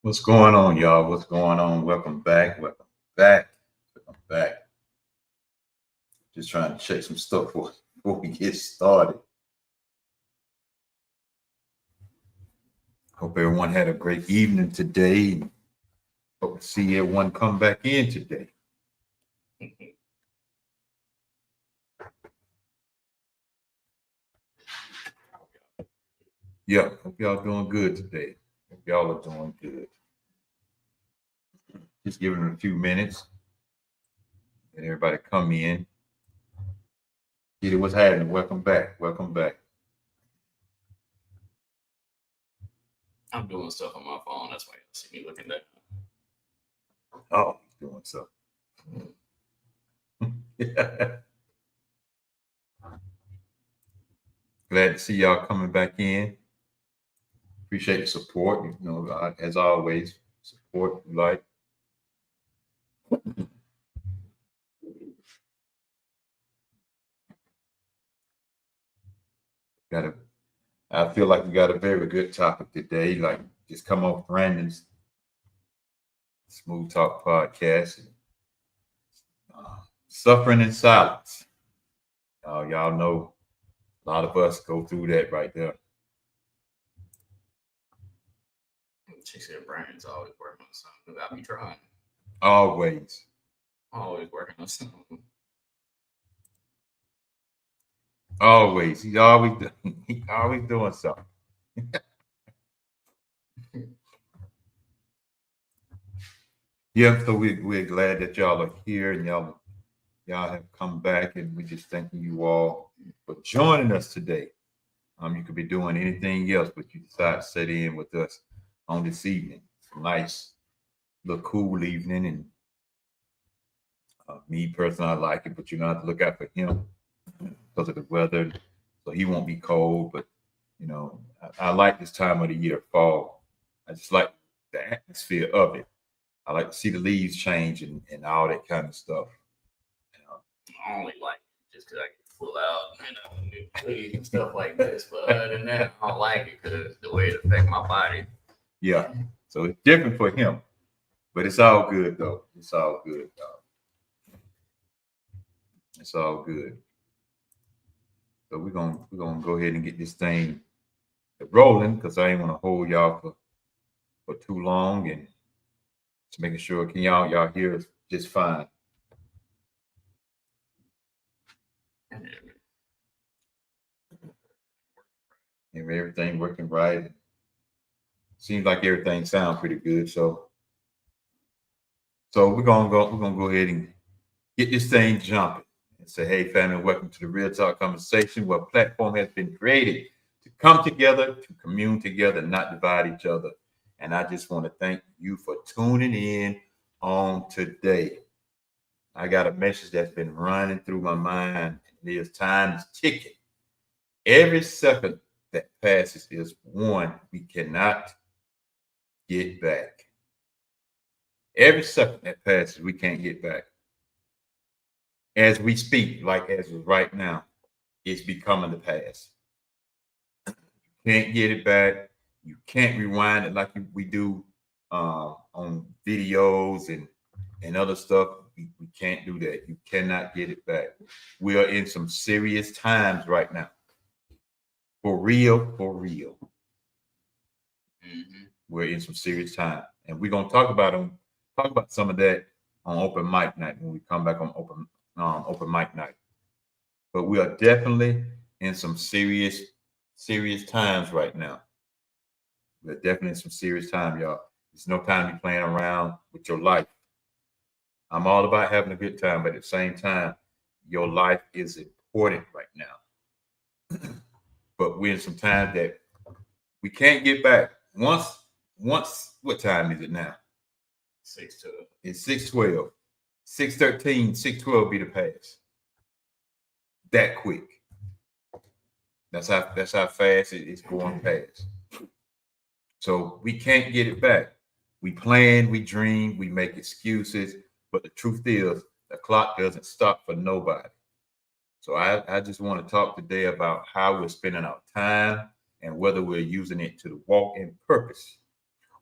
What's going on, y'all? What's going on? Welcome back. Welcome back. Welcome back. Just trying to check some stuff before we get started. Hope everyone had a great evening today. Hope to see everyone come back in today. Yeah, hope y'all doing good today. Hope y'all are doing good. Just giving it a few minutes. And everybody come in. Peter, what's happening? Welcome back. Welcome back. I'm doing stuff on my phone. That's why you see me looking down. Oh, he's doing stuff. Glad to see y'all coming back in. Appreciate the support. You know, as always, support like. I feel like we got a very good topic today. Like, just come off Brandon's Smooth Talk podcast. Suffering in silence. Y'all know a lot of us go through that right there. She said Brian's always working on something. I be trying. Always working on something. Always. He's always doing something. Yeah, so we're glad that y'all are here and y'all have come back, and we're just thanking you all for joining us today. You could be doing anything else, but you decide to sit in with us on this evening. It's a nice, little cool evening, and me personally, I like it, but you're gonna have to look out for him because of the weather, so he won't be cold. But you know, I like this time of the year, fall. I just like the atmosphere of it. I like to see the leaves change and all that kind of stuff. I only like it just because I can pull out, new trees and stuff like this. But other than that, I don't like it because the way it affects my body. Yeah, so it's different for him, but it's all good though. It's all good, dog. It's all good. So we're gonna go ahead and get this thing rolling because I ain't want to hold y'all for too long, and just making sure can y'all hear us just fine. And everything working right. Seems like everything sounds pretty good. So we're gonna go ahead and get this thing jumping and say, hey family, welcome to the Real Talk Conversation, where a platform has been created to come together, to commune together, not divide each other. And I just want to thank you for tuning in on today. I got a message that's been running through my mind. There's time is ticking. Every second that passes is one we cannot get back. Every second that passes, we can't get back. As we speak, like as of right now, it's becoming the past. You can't get it back. You can't rewind it like we do on videos and other stuff. We can't do that. You cannot get it back. We are in some serious times right now. For real, for real. Mm-hmm. We're in some serious time, and we're gonna talk about some of that on open mic night when we come back on open mic night. But we are definitely in some serious serious times right now. We're definitely in some serious time, y'all. It's no time to be playing around with your life. I'm all about having a good time, but at the same time, your life is important right now. But we're in some time that we can't get back. Once, what time is it now? 6 to It's 6:12. 6:13, 6:12 be the pass. That quick. That's how fast it's going past. So we can't get it back. We plan, we dream, we make excuses, but the truth is the clock doesn't stop for nobody. So I just want to talk today about how we're spending our time and whether we're using it to walk in purpose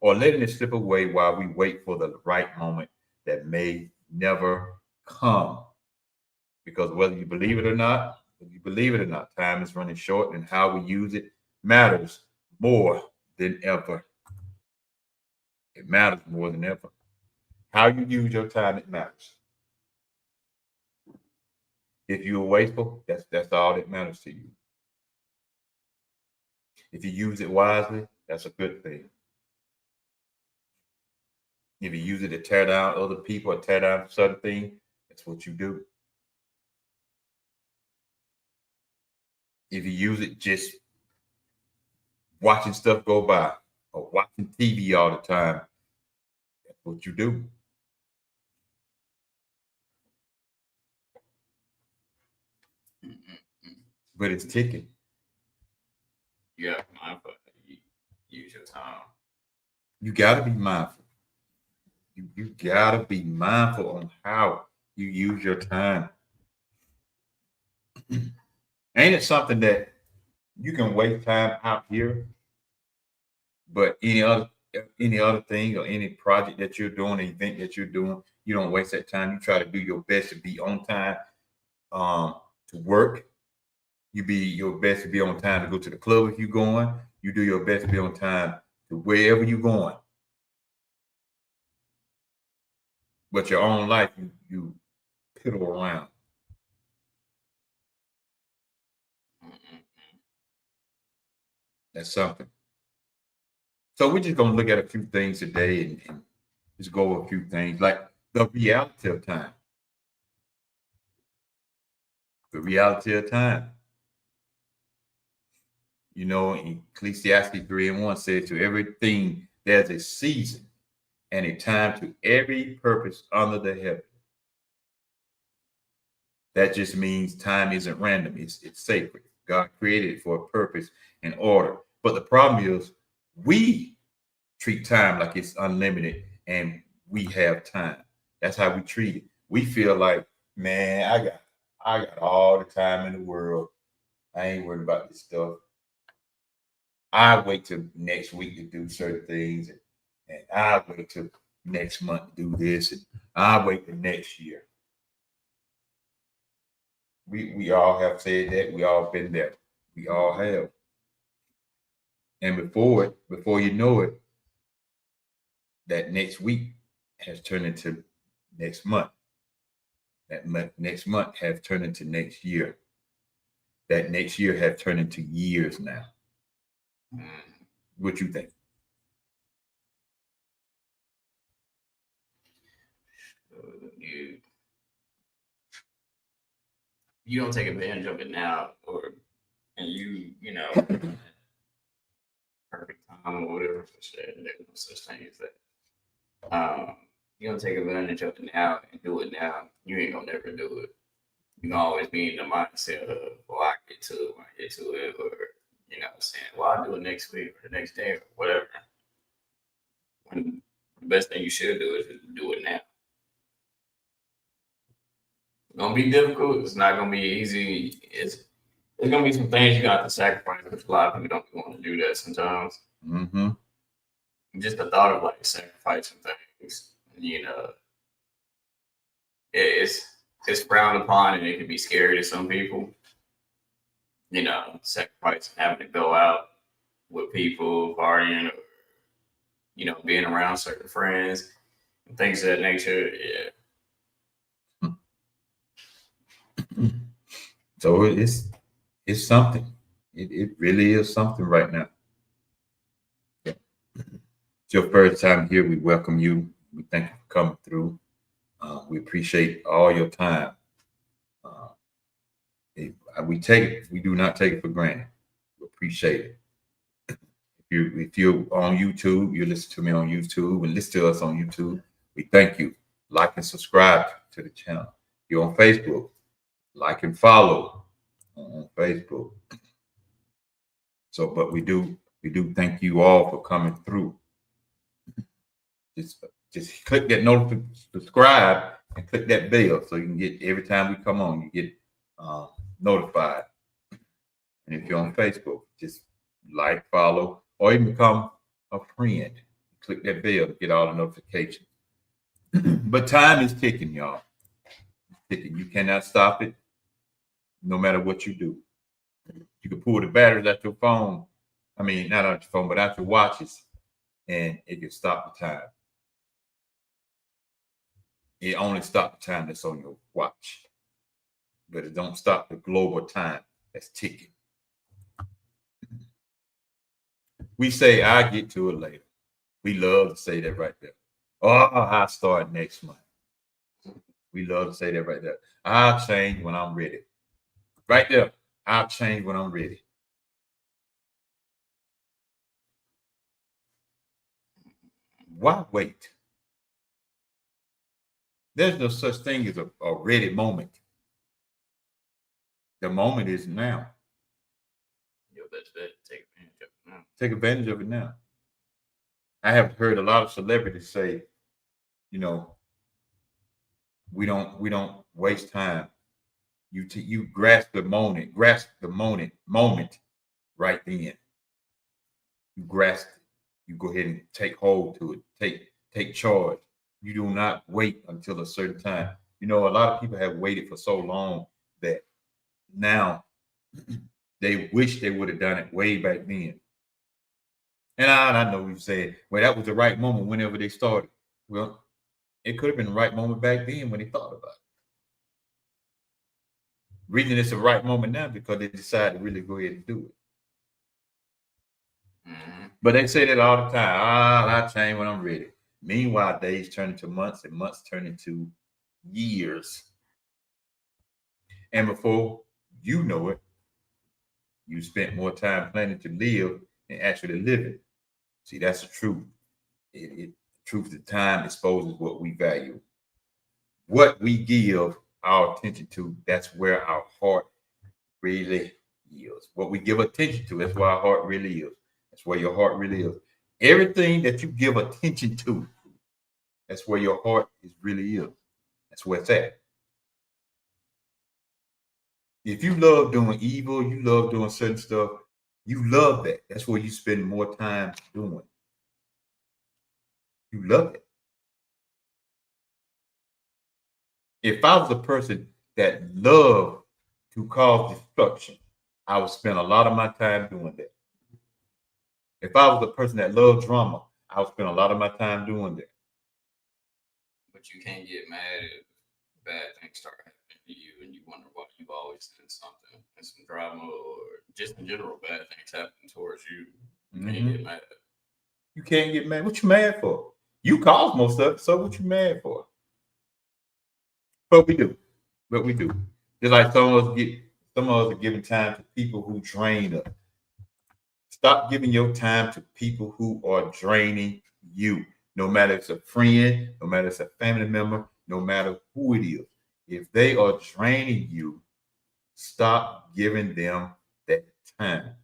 or letting it slip away while we wait for the right moment that may never come. Because whether you believe it or not, time is running short and how we use it matters more than ever. It matters more than ever. How you use your time, it matters. If you're wasteful, that's all that matters to you. If you use it wisely, that's a good thing. If you use it to tear down other people or tear down certain things, that's what you do. If you use it just watching stuff go by or watching TV all the time, that's what you do. But it's ticking. Yeah, mindful. You use your time. You gotta be mindful. You gotta be mindful on how you use your time. Ain't it something that you can waste time out here, but any other thing or any project that you're doing, an event that you're doing, you don't waste that time. You try to do your best to be on time to work. You be your best to be on time to go to the club if you're going. You do your best to be on time to wherever you're going. But your own life, you piddle around. That's something. So we're just gonna look at a few things today and just go over a few things like the reality of time. The reality of time. You know, Ecclesiastes 3:1 says, to everything there's a season and a time to every purpose under the heaven. That just means time isn't random, it's sacred. God created it for a purpose and order. But the problem is we treat time like it's unlimited and we have time. That's how we treat it. We feel like, man, I got all the time in the world. I ain't worried about this stuff. I wait till next week to do certain things, and I wait till next month to do this, and I wait till next year. We all have said that. We all been there. We all have. And before you know it, that next week has turned into next month. That next month have turned into next year. That next year have turned into years now. What you think? You don't take advantage of it now, and you know perfect time or whatever. There's no such thing as that. You don't take advantage of it now and do it now. You ain't gonna never do it. You can always be in the mindset of, well, I get to it when I get to it, or saying, well, I'll do it next week or the next day or whatever. When the best thing you should do is do it now. It's gonna be difficult. It's not gonna be easy. There's gonna be some things you got to sacrifice, which a lot of people don't want to do that sometimes. Mm-hmm. Just the thought of like sacrificing things, it's frowned upon and it can be scary to some people. Sacrificing having to go out with people, partying, or being around certain friends and things of that nature. Yeah. So it's something. It really is something right now. Yeah. It's your first time here. We welcome you. We thank you for coming through. We appreciate all your time. Uh, we take it. We do not take it for granted. We appreciate it. If you're on YouTube, you listen to me on YouTube and listen to us on YouTube. We thank you. Like and subscribe to the channel. You're on Facebook. Like and follow on Facebook. So, but we do thank you all for coming through. Just click that notification, subscribe, and click that bell so you can get every time we come on, you get notified. And if you're on Facebook, just like, follow, or even become a friend. Click that bell to get all the notifications. But time is ticking, y'all. It's ticking. You cannot stop it, no matter what you do. You can pull the batteries out your phone. I mean, not out your phone, but out your watches, and it can stop the time. It only stops the time that's on your watch, but it don't stop the global time that's ticking. We say, "I get to it later." We love to say that right there. Oh, I'll start next month. We love to say that right there. I'll change when I'm ready. Right there. I'll change when I'm ready. Why wait? There's no such thing as a ready moment. The moment is now. Your best bet, take advantage of it now. Take advantage of it now. I have heard a lot of celebrities say, you know, we don't waste time. You grasp the moment right then. You grasp it. You go ahead and take hold to it. Take charge. You do not wait until a certain time. You know, a lot of people have waited for so long that now they wish they would have done it way back then. And I know you said, well, that was the right moment whenever they started. Well, it could have been the right moment back then when they thought about it. Reason it's the right moment now because they decided to really go ahead and do it. But they say that all the time. I'll change when I'm ready. Meanwhile, days turn into months and months turn into years. And before you know it, you spent more time planning to live than actually living. See, that's the truth. The truth of time exposes what we value. What we give our attention to, that's where our heart really is. What we give attention to, that's where our heart really is. That's where your heart really is. Everything that you give attention to, that's where your heart really is. That's where it's at. If you love doing evil, you love doing certain stuff, you love that. That's where you spend more time doing. You love it. If I was a person that loved to cause destruction, I would spend a lot of my time doing that. If I was a person that loved drama, I would spend a lot of my time doing that. But you can't get mad if bad things start happening to you and you wonder why you've always done something and some drama or just in general bad things happen towards you. You can't get mad. You can't get mad. What you mad for? You caused most of it, so what you mad for? But we do. But we do. Just like some of us are giving time to people who drain us. Stop giving your time to people who are draining you. No matter if it's a friend, no matter if it's a family member, no matter who it is. If they are draining you, stop giving them that time.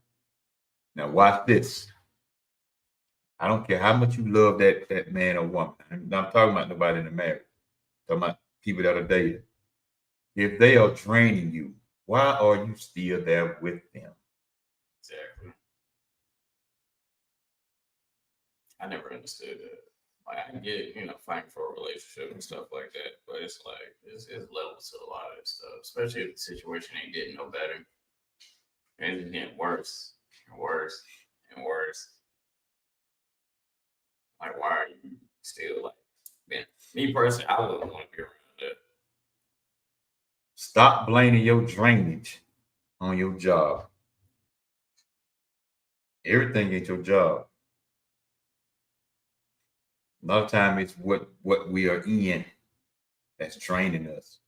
Now watch this. I don't care how much you love that man or woman. I'm not talking about nobody in the marriage. I'm talking about people that are dating. If they are draining you, why are you still there with them? Exactly. I never understood that. Like I get, fighting for a relationship and stuff like that, but it's like it's levels to a lot of this stuff, especially if the situation ain't getting no better and it's getting worse and worse and worse. Like, why are you still like, man? Me personally, I wouldn't want to be around that. Stop blaming your drainage on your job. Everything ain't your job. A lot of time it's what we are in that's training us.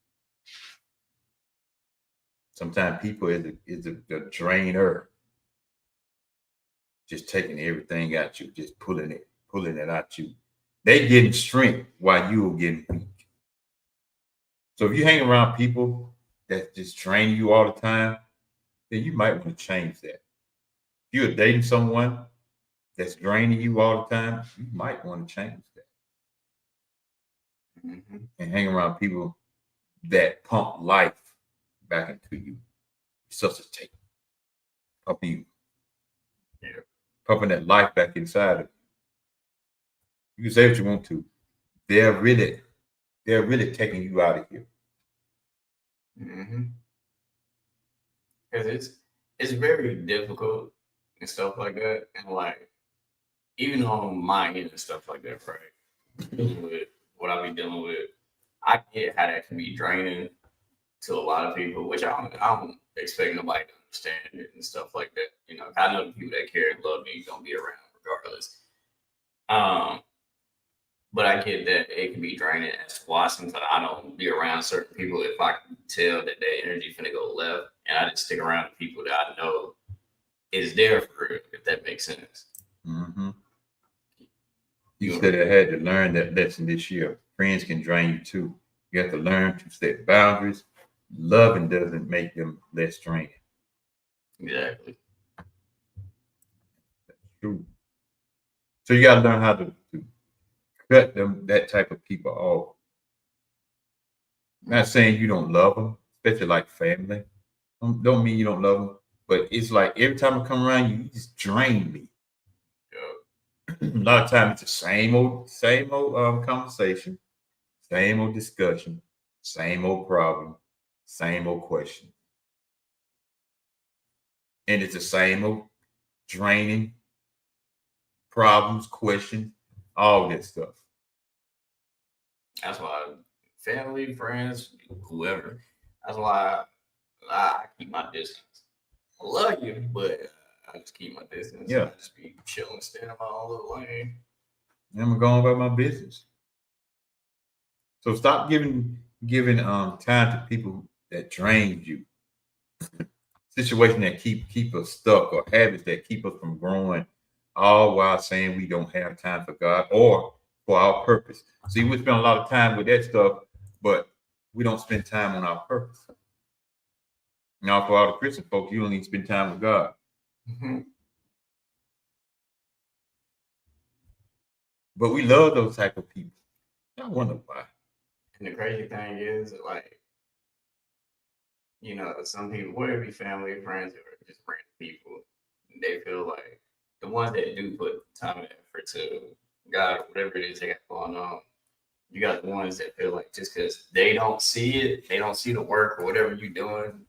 Sometimes people is the drainer, just taking everything at you, just pulling it at you. They getting strength while you are getting weak. So if you hang around people that just train you all the time, then you might want to change that. If you're dating someone that's draining you all the time, you might want to change that and hang around people that pump life back into you, resuscitate, pump you, pumping that life back inside of you. You can say what you want to. They're really taking you out of here. Because it's very difficult and stuff like that, and like even on my end and stuff like that, right? Dealing with what I be dealing with, I get how that can be draining to a lot of people, which I don't expect nobody to understand it and stuff like that. You know, I know the people that care and love me gonna be around regardless. But I get that it can be draining as to why sometimes I don't be around certain people if I can tell that their energy finna go left, and I just stick around the people that I know is there for real, if that makes sense. You said I had to learn that lesson this year. Friends can drain you too. You have to learn to set boundaries. Loving doesn't make them less draining. Exactly. That's true. So you got to learn how to cut that type of people off. I'm not saying you don't love them, especially like family. Don't mean you don't love them, but it's like every time I come around you just drain me. A lot of times it's the same old conversation, same old discussion, same old problem, same old question, and it's the same old draining problems, questions, all that stuff. That's why family, friends, whoever. That's why I keep my distance. I love you, but I just keep my distance. Yeah. I just be chilling, staying in my own little lane. I'm going about my business. So stop giving time to people that drain you. Situation that keep us stuck, or habits that keep us from growing, all while saying we don't have time for God or for our purpose. See, we spend a lot of time with that stuff, but we don't spend time on our purpose. Now, for all the Christian folks, you don't need to spend time with God. But we love those type of people. I wonder why. And the crazy thing is, like, you know, some people, whether it be family, friends, or just random people, they feel like the ones that do put time and effort to God, whatever it is they got going on, you got the ones that feel like just because they don't see it, they don't see the work or whatever you're doing,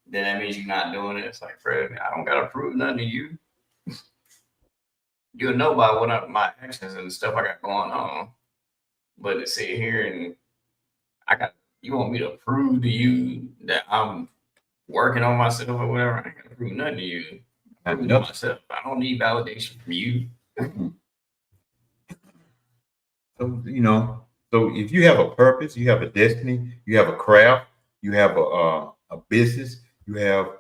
then that means you're not doing it. It's like, Fred, I don't gotta prove nothing to you. You'll know by what my actions and the stuff I got going on. But to sit here and you want me to prove to you that I'm working on myself or whatever, I ain't gotta prove nothing to you. I prove to myself. I don't need validation from you. So, so if you have a purpose, you have a destiny, you have a craft, you have a business, you have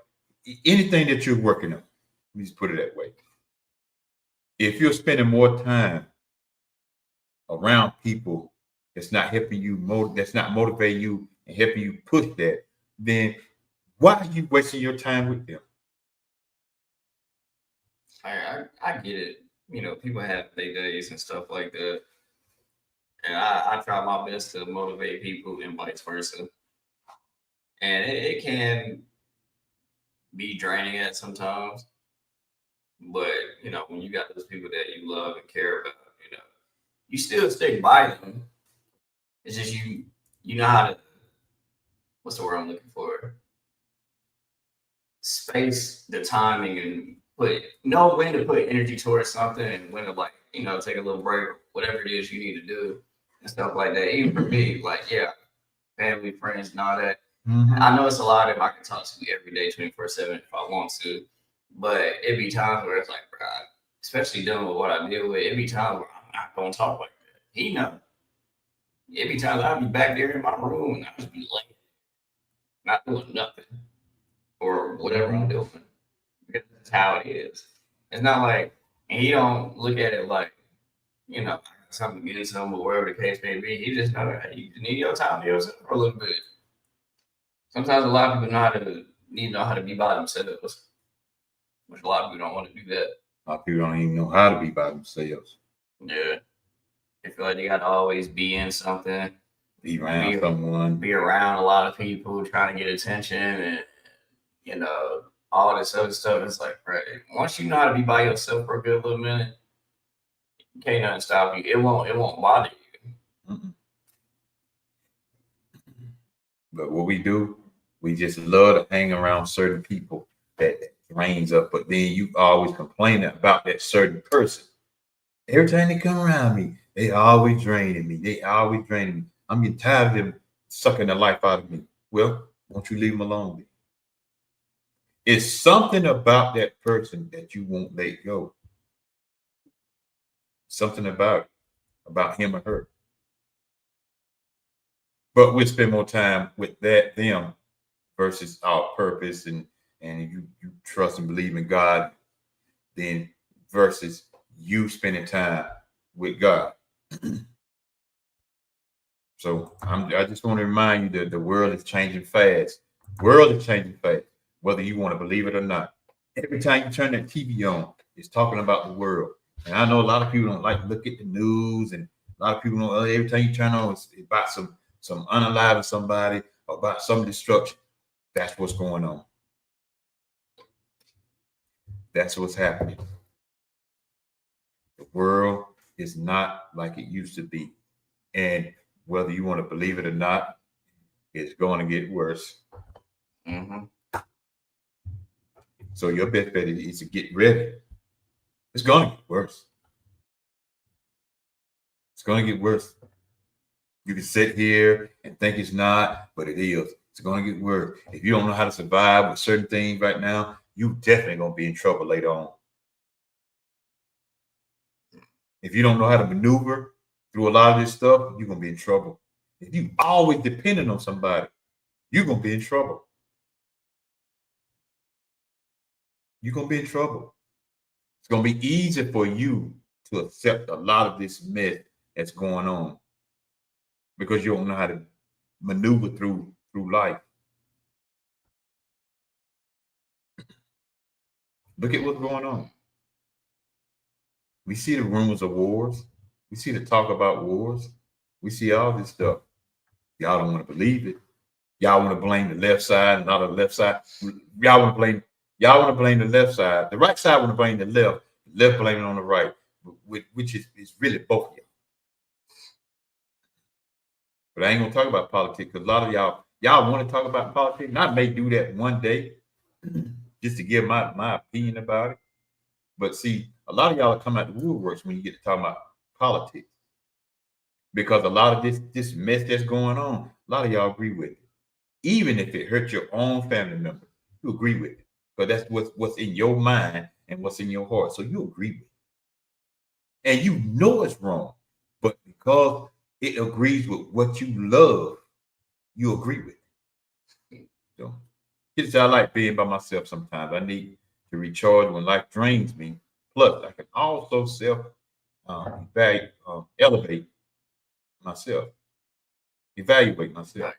anything that you're working on. Let me just put it that way. If you're spending more time around people that's not helping you, that's not motivating you and helping you push that, then why are you wasting your time with them? I get it. You know, people have their days and stuff like that. And I try my best to motivate people and vice versa. And it can be draining at sometimes. But, you know, when you got those people that you love and care about, you know, you still stick by them. It's just you know how to, what's the word I'm looking for? Space the timing and know when to put energy towards something and when to, like, you know, take a little break, whatever it is you need to do and stuff like that. Even for me, like, yeah, family, friends, and all that. I know it's a lot if I can talk to you every day, 24/7 if I want to. But it be times where it's like, bro, especially dealing with what I deal with, it be times where I'm not gonna talk like that. He know. It be times I'll be back there in my room and I'll just be laying, not doing nothing or whatever I'm doing. Because that's how it is. It's not like, and he don't look at it like, something against him or whatever the case may be. He just know that you need your time to yourself for a little bit. Sometimes a lot of people need to know how to be by themselves, which a lot of people don't want to do that. A lot of people don't even know how to be by themselves. Yeah. They feel like they got to always be in something, be around someone, be around a lot of people, trying to get attention, and all this other stuff. It's like, right, once you know how to be by yourself for a good little minute, can't nothing stop you. It won't bother you. Mm-mm. But what we do, we just love to hang around certain people that drains up. But then you always complain about that certain person. Every time they come around me, they always draining me. They always draining me. I'm getting tired of them sucking the life out of me. Well, won't you leave them alone? It's something about that person that you won't let go. Something about him or her. But we spend more time with them versus our purpose and you trust and believe in God than versus you spending time with God. So I just want to remind you that the world is changing fast. World is changing fast, whether you want to believe it or not. Every time you turn that TV on, it's talking about the world. And I know a lot of people don't like to look at the news, and a lot of people don't. Every time you turn on, it's about some unaliving somebody, or about some destruction. That's what's going on. That's what's happening. The world is not like it used to be, and whether you want to believe it or not, it's going to get worse. Mm-hmm. So your best bet is to get ready. It's going to get worse. It's going to get worse. You can sit here and think it's not, but it is. It's going to get worse. If you don't know how to survive with certain things right now, you definitely going to be in trouble later on. If you don't know how to maneuver through a lot of this stuff, you're going to be in trouble. If you always depending on somebody, you're going to be in trouble. You're going to be in trouble. It's going to be easy for you to accept a lot of this mess that's going on because you don't know how to maneuver through life. Look at what's going on. We see the rumors of wars. We see the talk about wars. We see all this stuff. Y'all don't want to believe it. Y'all want to blame the left side and not the left side. Y'all want to blame the left side. The right side want to blame the left. The left blaming on the right, which is really both of y'all. But I ain't gonna talk about politics because a lot of y'all want to talk about politics. And I may do that one day just to give my opinion about it. But see, a lot of y'all come out the woodworks when you get to talk about politics. Because a lot of this mess that's going on, a lot of y'all agree with it. Even if it hurts your own family member, you agree with it. But that's what's in your mind and what's in your heart. So you agree with it. And you know it's wrong. But because it agrees with what you love, you agree with it. So it's I like being by myself sometimes. I need to recharge when life drains me. Plus, I can also elevate myself, evaluate myself.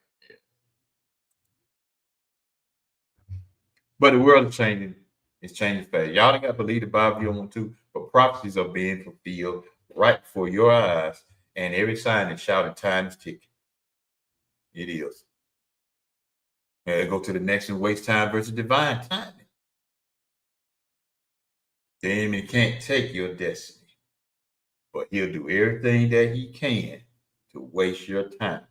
But the world is changing. It's changing fast. Y'all ain't got to believe the Bible if you don't want to, but prophecies are being fulfilled right before your eyes, and every sign is shouting, time is ticking. It is. And go to the next and waste time versus divine timing. The enemy can't take your destiny, but he'll do everything that he can to waste your time.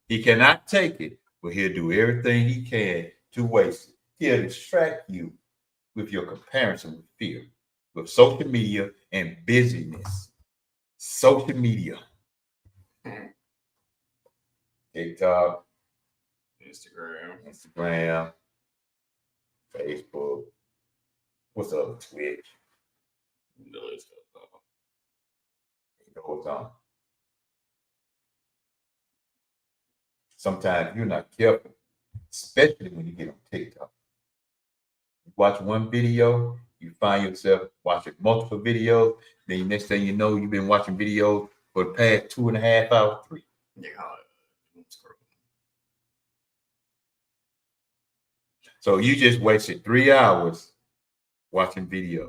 He cannot take it, but he'll do everything he can to waste it. He'll distract you with your comparison with fear, with social media and busyness. Social media, TikTok, Instagram, Facebook, What's up, Twitch? The list It goes on. Sometimes you're not careful, especially when you get on TikTok. You watch one video, you find yourself watching multiple videos. Then next thing you know, you've been watching videos for the past 2.5 hours, 3. they call it scroll. So you just wasted 3 hours watching video.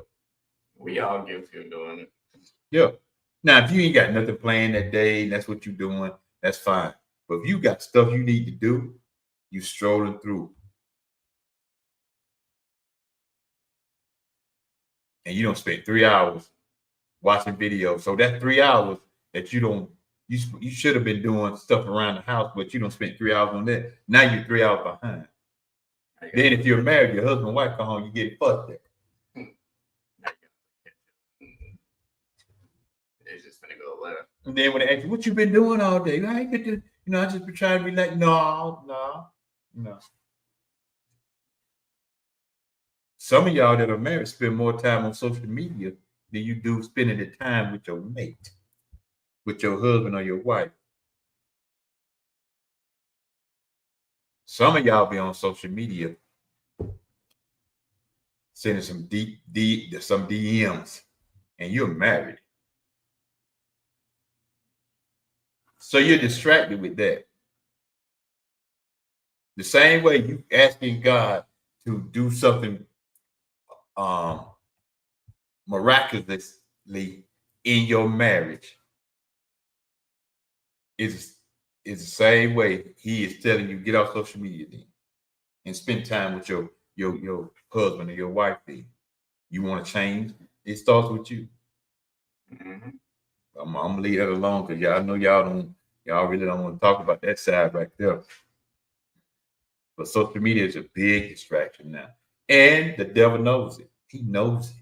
We all guilty of doing it. Yeah. Now, if you ain't got nothing planned that day and that's what you're doing, that's fine. But if you got stuff you need to do, you strolling through. And you don't spend 3 hours watching videos. So that's 3 hours that you should have been doing stuff around the house, but you don't spend 3 hours on that. Now you're 3 hours behind. Then if you're married, your husband and wife come home, you get fucked there. It's just gonna go left. And then when they ask you, what you been doing all day? I ain't get to, I just been trying to be like, no. Some of y'all that are married spend more time on social media than you do spending the time with your mate, with your husband or your wife. Some of y'all be on social media sending some some DMs, and you're married. So you're distracted with that. The same way you asking God to do something miraculously in your marriage is the same way He is telling you get off social media then and spend time with your husband or your wife then. You want to change? It starts with you. Mm-hmm. I'm gonna leave that alone because y'all know y'all really don't want to talk about that side right there. But social media is a big distraction now. And the devil knows it. He knows it.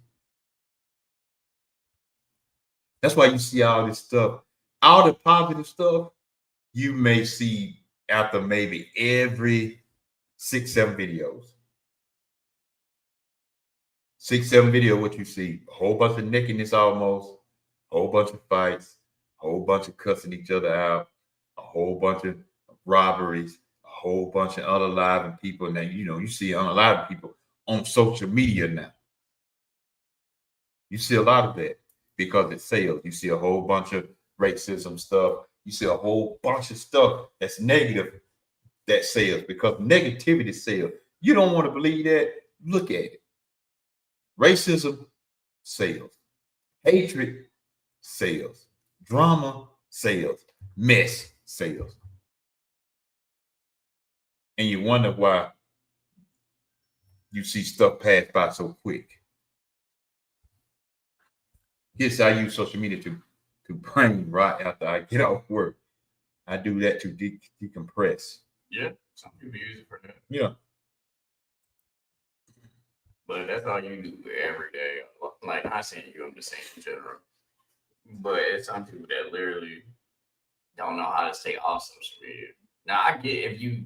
That's why you see all this stuff, all the positive stuff you may see after maybe every 6-7 videos. 6-7 video, what you see, a whole bunch of nakedness almost, a whole bunch of fights, a whole bunch of cussing each other out, a whole bunch of robberies, a whole bunch of unaliving people. Now, you see unaliving people on social media now. You see a lot of that because it sells. You see a whole bunch of racism stuff. You see a whole bunch of stuff that's negative that sells because negativity sells. You don't want to believe that? Look at it. Racism sells. Hatred sells. Drama sells. Mess sells. And you wonder why you see stuff pass by so quick. Yes, I use social media to brain right after I get off work. I do that to decompress. Yeah, some people use it for that. Yeah. But that's all you do every day. Like, not saying you, I'm just saying in general. But it's some people that literally don't know how to stay off social media. Now, I get if you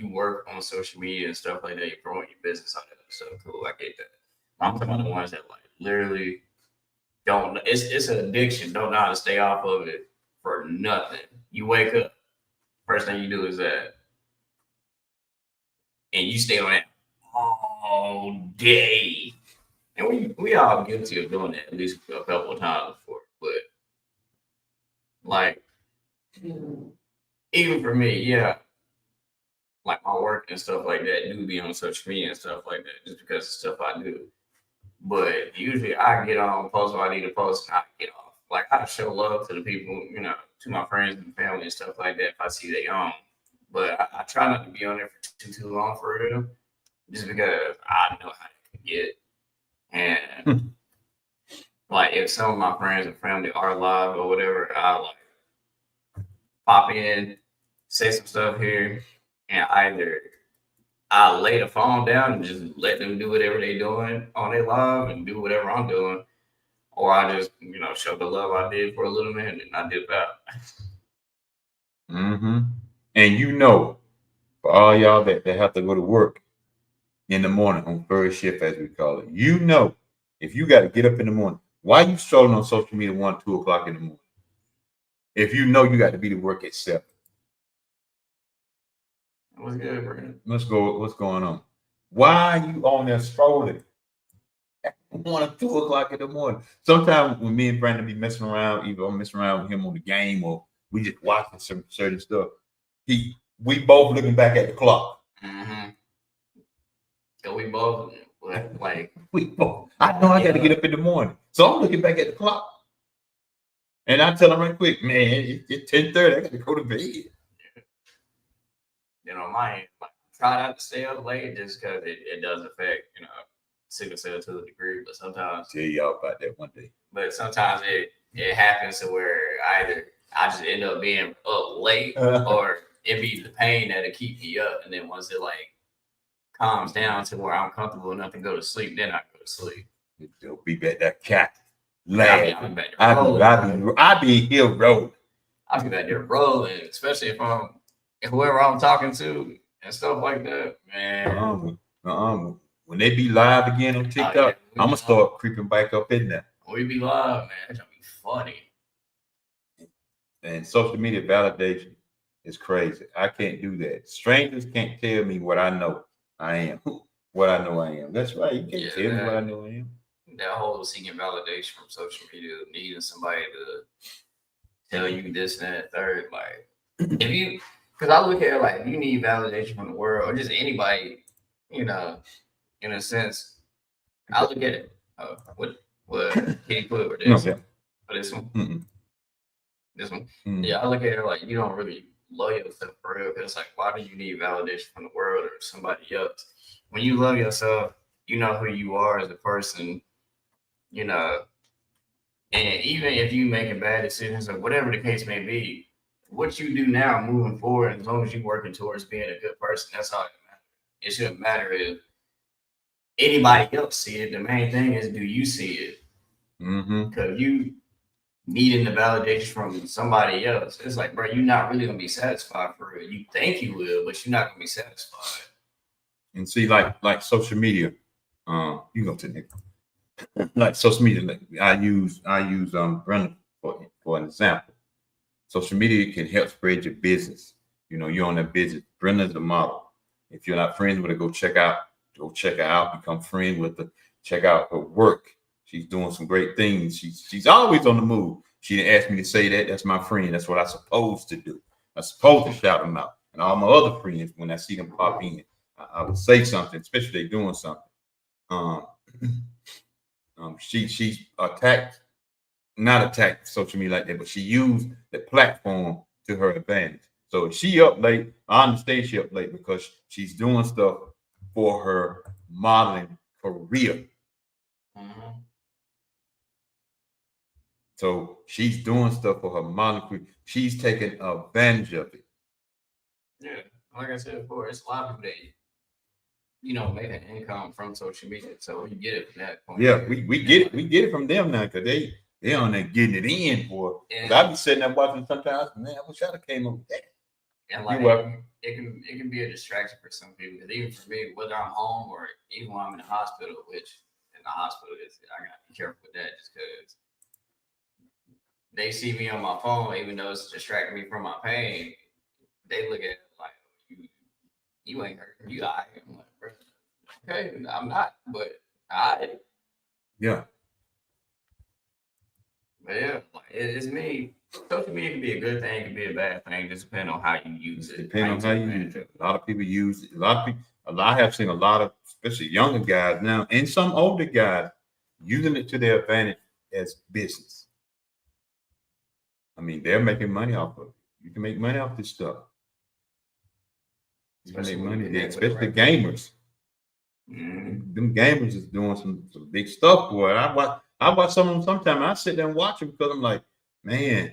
work on social media and stuff like that, you promote your business on that stuff. Cool, I get that. I'm talking about the ones that like literally don't. It's an addiction. Don't know how to stay off of it for nothing. You wake up, first thing you do is that, and you stay on that all day. And we all guilty of doing that at least a couple of times before. But like, even for me, yeah, like my work and stuff like that do be on social media and stuff like that just because of stuff I do. But usually I get on, post what I need to post, and I get off. Like, I show love to the people, to my friends and family and stuff like that if I see they on. But I try not to be on there for too long for real, just because I know how it can get. And like, if some of my friends and family are live or whatever, I like pop in, say some stuff here, and either I lay the phone down and just let them do whatever they doing on their live and do whatever I'm doing, or I just show the love I did for a little minute and I dip out. Mm-hmm. And for all y'all that have to go to work, in the morning on first shift, as we call it. You know, if you got to get up in the morning, why you strolling on social media 1, 2 o'clock in the morning? If you know you got to be to work at 7. What's good, Brandon? Let's go. What's going on? Why are you on there strolling at 1 or 2 o'clock in the morning? Sometimes when me and Brandon be messing around, either I'm messing around with him on the game or we just watching some certain stuff. We both looking back at the clock. Mm-hmm. So we both like I know I got to get up in the morning, so I'm looking back at the clock, and I tell him right quick, man, it's 10:30. I got to go to bed. You know, mine. Like, try not to stay up late just because it does affect, you know, sickle cell to a degree. But sometimes I'll tell y'all about that one day. But sometimes it happens to where either I just end up being up late or it be the pain that'll keep me up. And then once it like calms down to where I'm comfortable enough to go to sleep, then I go to sleep. It'll be back that cat. I be here rolling. I be back there rolling, especially if whoever I'm talking to and stuff like that, man. When they be live again on TikTok, I'm gonna start creeping back up in there. We be live, man. It's gonna be funny. And social media validation is crazy. I can't do that. Strangers can't tell me what I know I am. What I know I am. That's right. You can't tell me what I know I am. That whole seeking validation from social media, needing somebody to tell you this and that third, like if you, because I look at it like if you need validation from the world or just anybody, you know, in a sense, I look at it. What can you put over this? Okay. For this one, this one, Yeah. I look at it like you don't really love yourself for real. Because it's like, why do you need validation from the world or somebody else? When you love yourself, you know who you are as a person. You know, and even if you making bad decisions or whatever the case may be, what you do now moving forward, as long as you're working towards being a good person, that's all it matters. It shouldn't matter if anybody else see it. The main thing is, do you see it? Because you needing the validation from somebody else, it's like, bro, you're not really gonna be satisfied for it. You think you will, but you're not gonna be satisfied. And see, like social media, you go to Nick. Like social media, like I use Brennan for an example. Social media can help spread your business. You know, you're on that business. Brenna's the model. If you're not friends with her, go check her out, become friends with her, check out her work. She's doing some great things. She's always on the move. She didn't ask me to say that. That's my friend. That's what I'm supposed to do. I'm supposed to shout them out. And all my other friends, when I see them pop in, I would say something, especially if they're doing something. She's not attacked social media like that, but she used the platform to her advantage. So if she up late, I understand she up late because she's doing stuff for her modeling career. So she's doing stuff for her modeling career. She's taking advantage of it. Yeah, like I said before, it's a lot of people that make an income from social media. So you get it from that point. Yeah, we get it from them now because they on there getting it in for. I be sitting there watching sometimes. Man, I wish I'd have came up with that. And like it can be a distraction for some people. Because even for me, whether I'm home or even when I'm in the hospital, which in the hospital I gotta be careful with that just because they see me on my phone, even though it's distracting me from my pain. They look at it like you ain't hurting. You all right. I'm like, bro, okay, I'm not, but I. Yeah. But yeah, it's me. Social media can be a good thing, it can be a bad thing, just depending on how you use it. Depending on how you use it. A lot of people use it. I have seen a lot of, especially younger guys now, and some older guys using it to their advantage as business. I mean, they're making money off of it. You can make money off this stuff. You can make money, especially the gamers. Them gamers is doing some big stuff, boy. I watch some of them sometimes. I sit there and watch them because I'm like, man,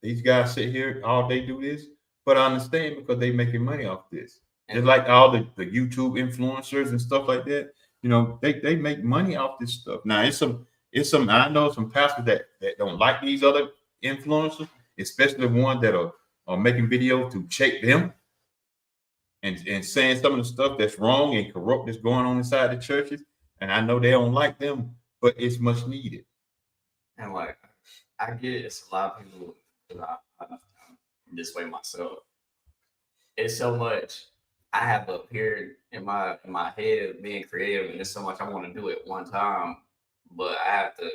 these guys sit here all day do this. But I understand because they making money off this. Just like all the YouTube influencers and stuff like that. You know, they make money off this stuff. Now it's some I know some pastors that don't like these other influencers, especially the ones that are making videos to check them. and saying some of the stuff that's wrong and corrupt that's going on inside the churches. And I know they don't like them, but it's much needed. And like, I get it. It's a lot of people. 'Cause I'm this way myself. It's so much I have up here in my head of being creative, and there's so much I want to do at one time, but I have to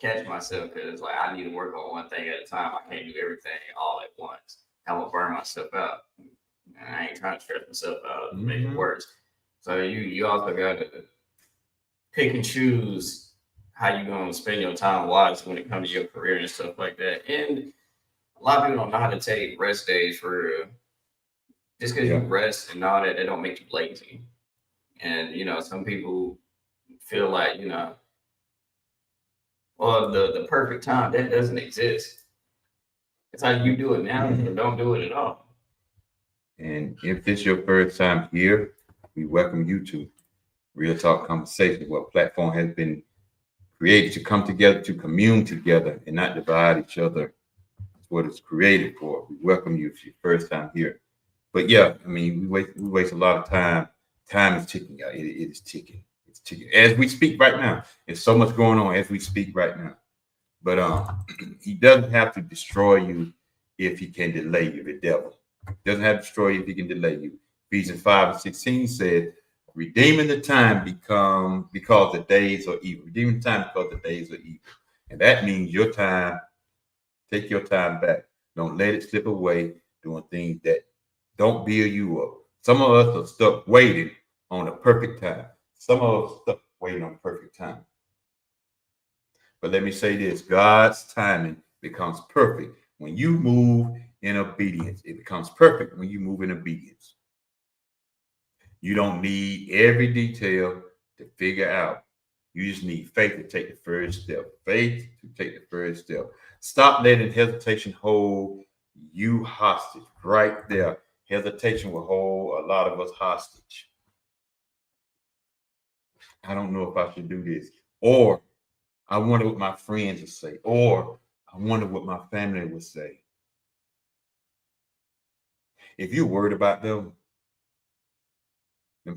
catch myself because like I need to work on one thing at a time. I can't do everything all at once. I'm gonna burn myself out. And I ain't trying to stress myself out and make it worse. So you also got to pick and choose how you gonna spend your time wisely when it comes to your career and stuff like that. And a lot of people don't know how to take rest days for real. Just because you rest and all that, that don't make you lazy. And you know, some people feel like, you know, well, the perfect time that doesn't exist. It's how you do it now or don't do it at all. And if this is your first time here, we welcome you to Real Talk Conversations, where a platform has been created to come together, to commune together, and not divide each other. That's what it's created for. We welcome you if it's your first time here. But yeah, I mean, we waste a lot of time. Time is ticking out. It is ticking. It's ticking. As we speak right now, there's so much going on as we speak right now. But he doesn't have to destroy you if he can delay you, the devil. Doesn't have to destroy you if he can delay you. Ephesians 5:16 said, redeeming the time because the days are evil. Redeeming the time because the days are evil. And that means your time, take your time back. Don't let it slip away doing things that don't build you up. Some of us are stuck waiting on a perfect time. Some of us are stuck waiting on perfect time. But let me say this, God's timing becomes perfect when you move in obedience. It becomes perfect when you move in obedience. You don't need every detail to figure out. You just need faith to take the first step. Faith to take the first step. Stop letting hesitation hold you hostage. Right there. Hesitation will hold a lot of us hostage. I don't know if I should do this. Or I wonder what my friends would say. Or I wonder what my family would say. If you're worried about them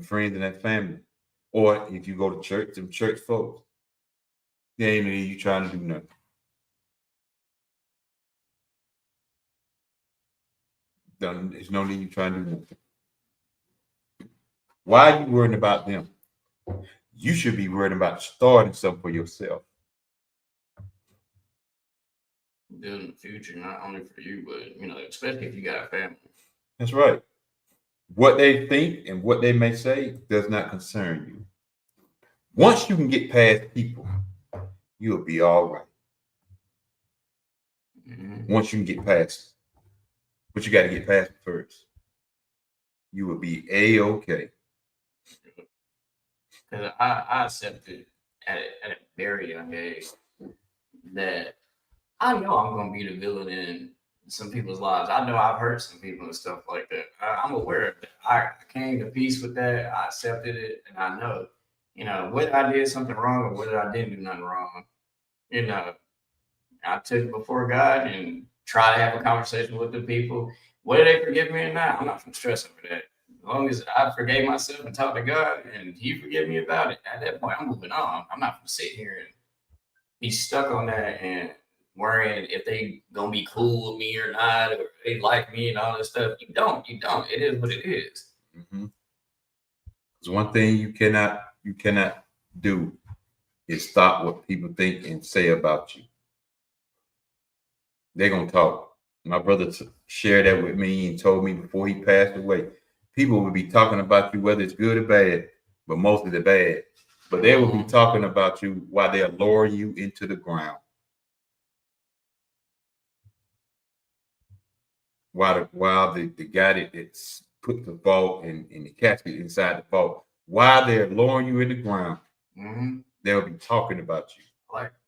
friends and that family, or if you go to church, them church folks, they ain't even you trying to do nothing. There's no need you trying to do nothing. Why are you worrying about them? You should be worried about starting something for yourself. Building the future, not only for you, but you know, especially if you got a family. That's right. What they think and what they may say does not concern you. Once you can get past people, you'll be all right. Once you can get past, but you got to get past it first. You will be a-okay. Because I accepted at a very young age that I know I'm going to be the villain in some people's lives. I know I've hurt some people and stuff like that. I'm aware of that. I came to peace with that. I accepted it, and I know, you know, whether I did something wrong or whether I didn't do nothing wrong, you know, I took it before God and try to have a conversation with the people. Whether they forgive me or not, I'm not going to stress over that. As long as I forgave myself and talked to God and He forgive me about it, at that point, I'm moving on. I'm not going to sit here and be stuck on that and worrying if they gonna be cool with me or not, or they like me and all this stuff. You don't. It is what it is. Mm-hmm. There's one thing you cannot do is stop what people think and say about you. They're gonna talk. My brother shared that with me and told me before he passed away. People will be talking about you whether it's good or bad, but mostly the bad. But they will be talking about you while they'll lower you into the ground. While the guy that's put the vault and the casket inside the vault, while they're lowering you in the ground, they'll be talking about you.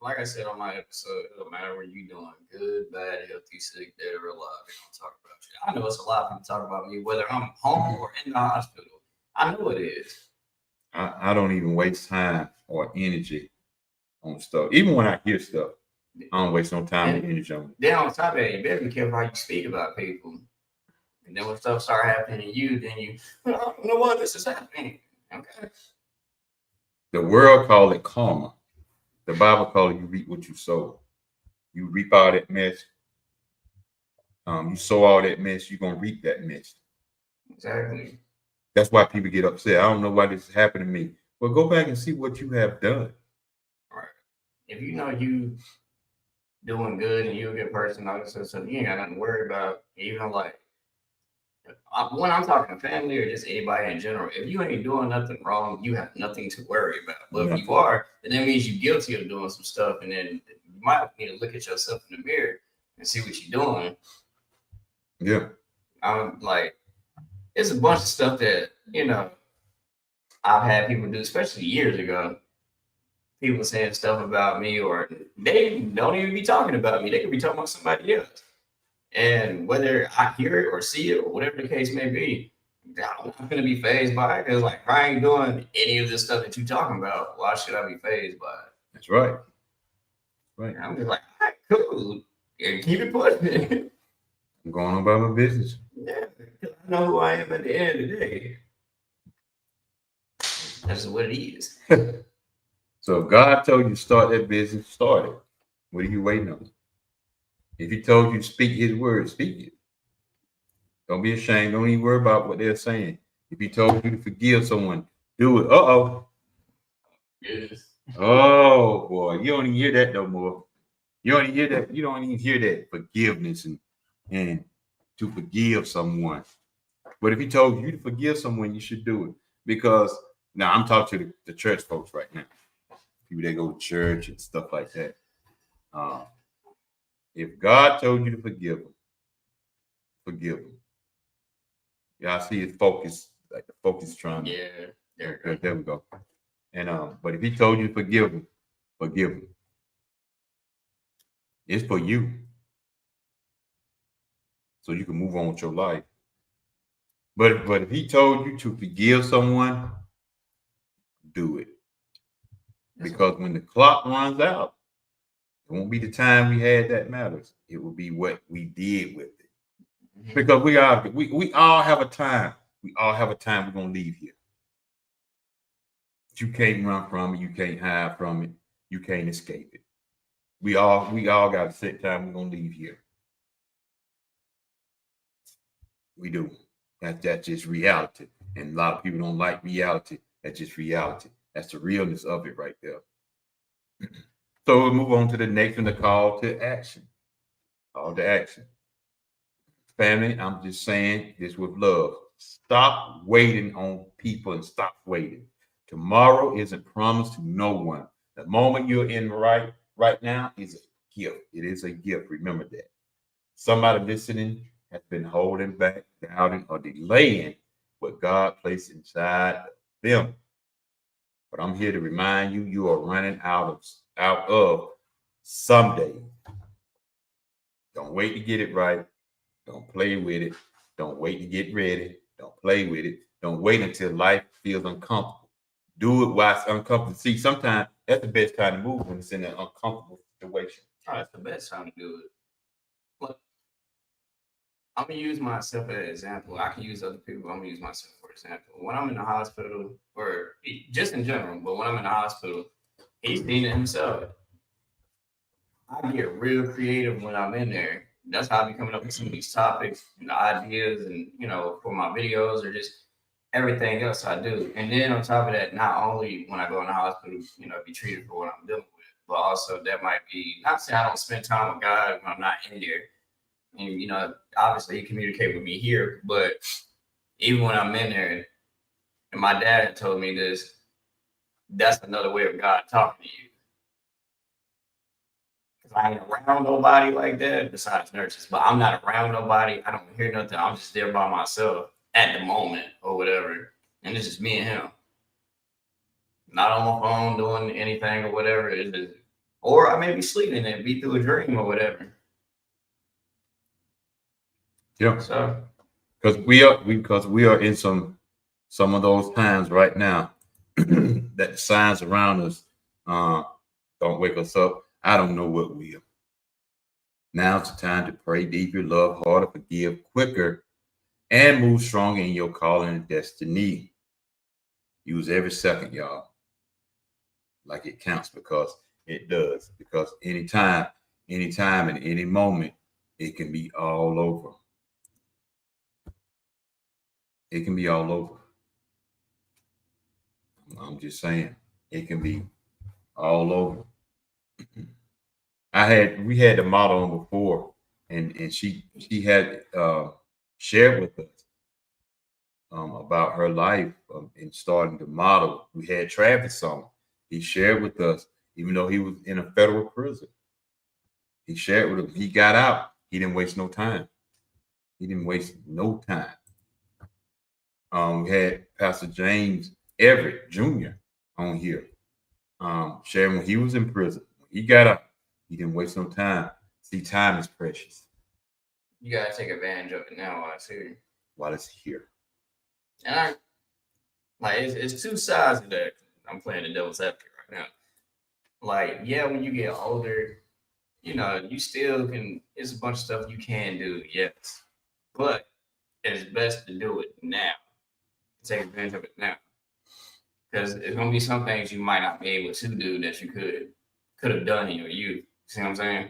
Like I said on my episode, it don't matter what you're doing, good, bad, healthy, sick, dead, or alive, they're gonna talk about you. I know it's a lot of people talk about me, whether I'm home or in the hospital. I know it is. I don't even waste time or energy on stuff. Even when I hear stuff, I don't waste no time and energy on it. Then on top of that, you better be careful how you speak about people. And then when stuff start happening to you, then you know what, this is happening. Okay. The world call it karma. The Bible call it you reap what you sow. You reap all that mess. You sow all that mess, you're gonna reap that mess. Exactly. That's why people get upset. I don't know why this is happening to me. Well, go back and see what you have done. Right. If you know you doing good and you're a good person, all this other stuff, you ain't got nothing to worry about. Even like when I'm talking to family or just anybody in general, if you ain't doing nothing wrong, you have nothing to worry about. But if you are, then that means you're guilty of doing some stuff, and then you might need to look at yourself in the mirror and see what you're doing. Yeah. I'm like, it's a bunch of stuff that, I've had people do, especially years ago. People saying stuff about me, or they don't even be talking about me. They could be talking about somebody else. And whether I hear it or see it or whatever the case may be, I'm not going to be phased by it, because like, if I ain't doing any of this stuff that you're talking about, why should I be phased by it? That's right. Right. And I'm just like, all right, cool. Yeah, keep it pushing. I'm going on about my business. Yeah, because I know who I am at the end of the day. That's what it is. So if God told you to start that business, start it. What are you waiting on? If he told you to speak his word, speak it. Don't be ashamed. Don't even worry about what they're saying. If he told you to forgive someone, do it. Uh-oh. Yes. Oh, boy. You don't even hear that no more. You don't even hear that. You don't even hear that forgiveness and to forgive someone. But if he told you to forgive someone, you should do it. Because now I'm talking to the church folks right now. People that go to church and stuff like that. If God told you to forgive them, forgive them. Yeah, I see his focus, like the focus trying to. Yeah, there we go. And but if he told you to forgive him, forgive him. It's for you. So you can move on with your life. But if he told you to forgive someone, do it. Because when the clock runs out, it won't be the time we had that matters. It will be what we did with it. Mm-hmm. Because we all have a time. We all have a time we're gonna leave here. You can't run from it, you can't hide from it, you can't escape it. We all got a set time we're gonna leave here. We do. That's just reality. And a lot of people don't like reality. That's just reality. That's the realness of it right there. So we'll move on to the next one, the call to action. Call to action. Family, I'm just saying this with love. Stop waiting on people and stop waiting. Tomorrow isn't promised to no one. The moment you're in right now is a gift. It is a gift. Remember that. Somebody listening has been holding back, doubting, or delaying what God placed inside them. But I'm here to remind you, you are running out of someday. Don't wait to get it right. Don't play with it. Don't wait to get ready. Don't play with it. Don't wait until life feels uncomfortable. Do it while it's uncomfortable. See, sometimes that's the best time to move when it's in an uncomfortable situation. Oh, that's the best time to do it. Look, I'm gonna use myself as an example. I can use other people. I'm gonna use myself for example. When I'm in the hospital, or just in general, but when I'm in the hospital, he's seen it himself. I get real creative when I'm in there. That's how I be coming up with some of these topics and ideas, and for my videos or just everything else I do. And then on top of that, not only when I go in the hospital, be treated for what I'm dealing with, but also that might be not saying I don't spend time with God when I'm not in there. And obviously he communicate with me here, but even when I'm in there, and my dad told me this, that's another way of God talking to you. Because I ain't around nobody like that besides nurses, but I'm not around nobody. I don't hear nothing. I'm just there by myself at the moment or whatever. And it's just me and him. Not on my phone doing anything or whatever. It's just, or I may be sleeping and be through a dream or whatever. Yeah. So because we are in some of those times right now that the signs around us don't wake us up. I don't know what will. Now's the time to pray deeper, love harder, forgive quicker, and move strong in your calling and destiny. Use every second, y'all, like it counts, because it does. Because anytime, and any moment, it can be all over. It can be all over. I'm just saying, it can be all over. We had the model on before, and she had shared with us about her life in starting to model. We had Travis on. He shared with us, even though he was in a federal prison. He shared with us. He got out. He didn't waste no time. He didn't waste no time. We had Pastor James Everett Jr. on here, sharing when he was in prison. When he got out, he didn't waste no time. See, time is precious. You gotta take advantage of it now while it's here. While it's here. And it's two sides of that. I'm playing the devil's advocate right now. Like, yeah, when you get older, you still can. It's a bunch of stuff you can do, yes, but it's best to do it now. Take advantage of it now, because there's gonna be some things you might not be able to do that you could have done in your youth. See what I'm saying?